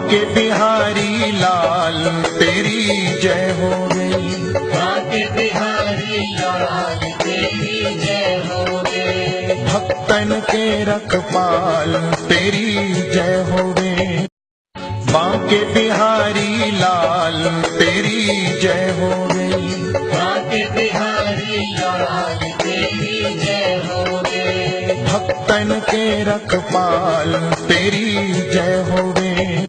बांके बिहारी लाल तेरी जय हो गई। बांके बिहारी लाल तेरी जय हो गई। भक्तन के रखपाल तेरी जय हो गई। बांके बिहारी लाल तेरी जय हो गई। बांके बिहारी लाल तेरी जय हो गई। भक्तन के रखपाल तेरी जय हो गई।